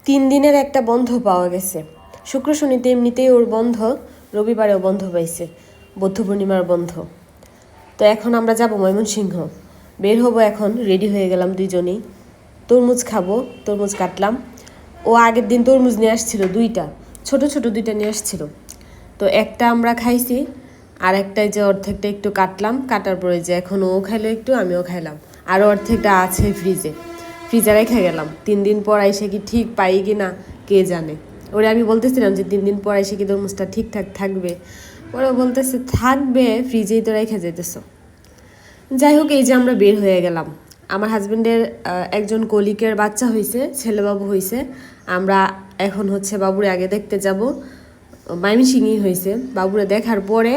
3 দিনের একটা বন্ধ পাওয়া গেছে। শুক্র শনিতে এমনিতেই ওর বন্ধ, রবিবারেও বন্ধ পাইছে, বৌদ্ধ পূর্ণিমার বন্ধ। তো এখন আমরা যাব ময়মনসিংহ, বের হবো এখন, রেডি হয়ে গেলাম দুইজনেই। তরমুজ খাবো, তরমুজ কাটলাম। ও আগের দিন তরমুজ নিয়ে আসছিল 2টা, ছোট ছোট 2টা নিয়ে আসছিল। তো একটা আমরা খাইছি, আর একটাই যে অর্ধেকটা একটু কাটলাম, কাটার পরে যে এখন ও খাইলো একটু, আমিও খাইলাম। আরও অর্ধেকটা আছে ফ্রিজে রেখে গেলাম। 3 দিন পর এসে কি ঠিক পাই কি না কে জানে। ওরে আমি বলতেছিলাম যে 3 দিন পর এসে কি তরমুজটা ঠিকঠাক থাকবে, ওরা বলতেছে থাকবে, ফ্রিজেই তো রেখে যেতেছ। যাই হোক, এই যে আমরা বের হয়ে গেলাম। আমার হাজব্যান্ডের একজন কলিকের বাচ্চা হয়েছে, ছেলেবাবু হয়েছে। আমরা এখন হচ্ছে বাবুরে আগে দেখতে যাব, ময়মনসিংহই হয়েছে। বাবুরে দেখার পরে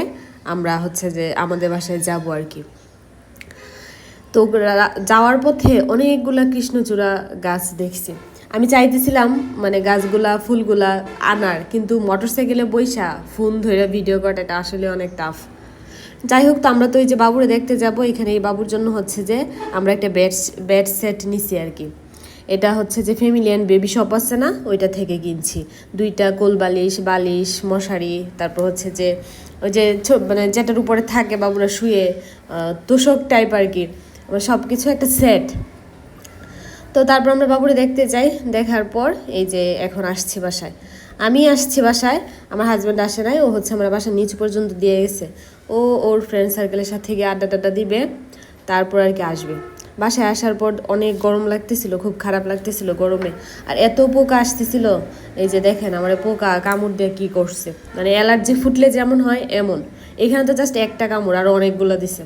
আমরা হচ্ছে যে আমাদের বাসায় যাব আর কি। তো যাওয়ার পথে অনেকগুলা কৃষ্ণচূড়া গাছ দেখছি। আমি চাইতেছিলাম মানে গাছগুলা ফুলগুলা আনার, কিন্তু মোটরসাইকেলে বইসা ফোন ধরে ভিডিও করাটা এটা আসলে অনেক টাফ। যাই হোক, তো আমরা তো এই যে বাবুরে দেখতে যাব, এখানে এই বাবুর জন্য হচ্ছে যে আমরা একটা বেড সেট নিছি আর কি। এটা হচ্ছে যে ফ্যামিলিয়ান বেবি শপ আছে না, ওইটা থেকে কিনছি। 2টা কোল বালিশ মশারি, তারপর হচ্ছে যে ওই যে মানে যেটার উপরে থাকে বাবুরা শুয়ে, তোষক টাইপ আর কি, সব কিছু একটা সেট। তো তারপর আমরা বাবুরে দেখতে যাই, দেখার পর এই যে এখন আসছি বাসায়। আমি আসছি বাসায়, আমার হাজব্যান্ড আসে নাই, ও হচ্ছে আমার বাসার নিচ পর্যন্ত দিয়ে গেছে। ও ওর ফ্রেন্ড সার্কেলের সাথে গিয়ে আড্ডা টাড্ডা দিবে, তারপর আর কি আসবে। বাসায় আসার পর অনেক গরম লাগতেছিল, খুব খারাপ লাগতেছিল গরমে। আর এত পোকা আসতেছিল, এই যে দেখেন আমার পোকা কামড় দিয়ে কী করছে, মানে অ্যালার্জি ফুটলে যেমন হয় এমন। এখানে তো জাস্ট একটা কামড়, আরও অনেকগুলো দিছে।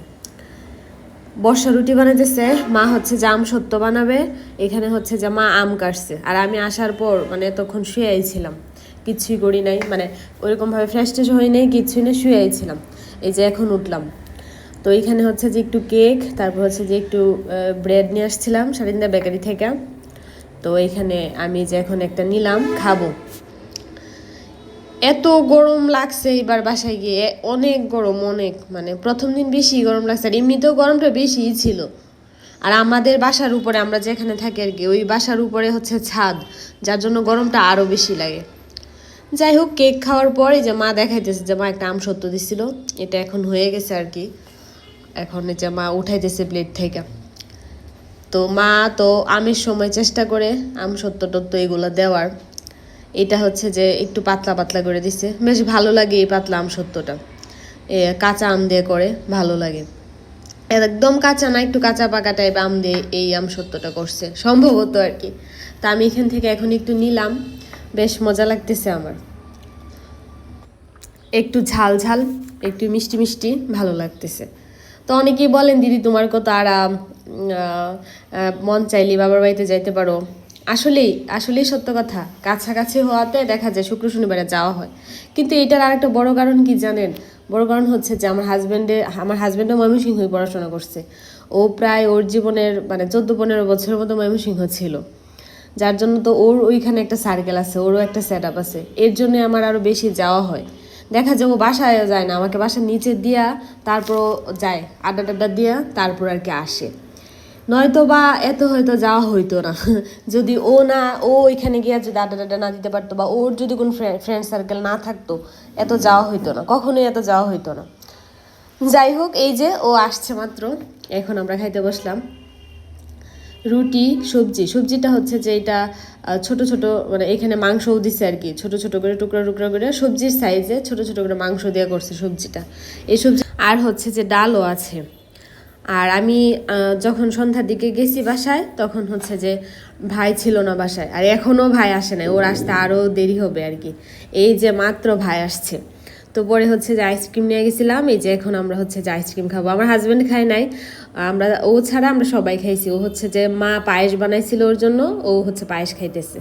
বর্ষা রুটি বানাইতেছে, মা হচ্ছে যে আম সত্য বানাবে, এখানে হচ্ছে যে মা আম কাটছে। আর আমি আসার পর মানে তখন শুয়েই ছিলাম, কিছুই করি নাই, মানে ওইরকমভাবে ফ্রেশ ট্রেশ হই নাই, কিছুই না, শুয়েই ছিলাম। এই যে এখন উঠলাম। তো এইখানে হচ্ছে যে একটু কেক, তারপর হচ্ছে যে একটু ব্রেড নিয়ে আসছিলাম সারিন্দা বেকারি থেকে। তো এইখানে আমি যে এখন একটা নিলাম, খাবো। এত গরম লাগছে এবার বাসায় গিয়ে, অনেক গরম, অনেক, মানে প্রথম দিন বেশি গরম লাগছে। আর এমনিতেও গরমটা বেশিই ছিল। আর আমাদের বাসার উপরে, আমরা যেখানে থাকি আর কি, ওই বাসার উপরে হচ্ছে ছাদ, যার জন্য গরমটা আরও বেশি লাগে। যাই হোক, কেক খাওয়ার পরে যে মা দেখাইতেছে যে মা একটা আম সত্য দিছিল, এটা এখন হয়ে গেছে আর কি। এখন যে মা উঠাইতেছে প্লেট থেকে। তো মা তো আমের সময় চেষ্টা করে আম সত্য টত্য এগুলো দেওয়ার। এটা হচ্ছে যে একটু পাতলা পাতলা করে দিছে, বেশ ভালো লাগে এই পাতলা আম সত্যটা। কাঁচা আম দিয়ে করে ভালো লাগে, একদম কাঁচা না, একটু কাঁচা পাকা টাইপ আম দিয়ে এই আম সত্যটা করছে সম্ভবত আর কি। তা আমি এখান থেকে এখন একটু নিলাম, বেশ মজা লাগতেছে আমার। একটু ঝাল ঝাল, একটু মিষ্টি মিষ্টি, ভালো লাগতেছে। তো অনেকেই বলেন দিদি তোমার কত আরাম, মন চাইলে বাবার বাড়িতে যাইতে পারো। আসলেই সত্য কথা, কাছাকাছি হওয়াতে দেখা যায় শুক্র শনিবারে যাওয়া হয়। কিন্তু এটার আরেকটা বড় কারণ কি জানেন? বড় কারণ হচ্ছে যে আমার হাজব্যান্ডও ময়মনসিংহই পড়াশোনা করছে। ও প্রায় ওর জীবনের মানে 14-15 বছরের মতো ময়মনসিংহ ছিল, যার জন্য তো ওর ওইখানে একটা সার্কেল আছে, ওরও একটা সেট আপ আছে। এর জন্য আমার আরও বেশি যাওয়া হয়। দেখা যায় ও বাসায়ও যায় না, আমাকে বাসার নিচে দিয়া তারপর যায়, আড্ডা টাড্ডা দিয়া তারপর আর কি আসে। নয়তো বা এত হয়তো যাওয়া হইতো না যদি ও ওইখানে গিয়া যদি আড্ডা টাড্ডা না দিতে পারতো, বা ওর যদি কোনো ফ্রেন্ড সার্কেল না থাকতো, এত যাওয়া হইতো না, কখনোই এত যাওয়া হইতো না। যাই হোক, এই যে ও আসছে মাত্র, এখন আমরা খাইতে বসলাম। রুটি সবজিটা হচ্ছে যে এটা ছোট ছোট, মানে এখানে মাংসও দিছে আর কি, ছোট ছোট করে টুকরা টুকরা করে সবজির সাইজে ছোট ছোট করে মাংস দিয়ে করছে সবজিটা। এই সবজি আর হচ্ছে যে ডালও আছে। আর আমি যখন সন্ধ্যার দিকে গেছি বাসায়, তখন হচ্ছে যে ভাই ছিল না বাসায়, আর এখনও ভাই আসে নাই, ওর আসতে আরও দেরি হবে আর কি। এই যে মাত্র ভাই আসছে। তো পরে হচ্ছে যে আইসক্রিম নিয়ে গেছিলাম, এই যে এখন আমরা হচ্ছে যে আইসক্রিম খাবো। আমার হাজব্যান্ড খায় নাই, ও ছাড়া আমরা সবাই খাইছি। ও হচ্ছে যে মা পায়েস বানাইছিল ওর জন্য, ও হচ্ছে পায়েস খাইতেছে।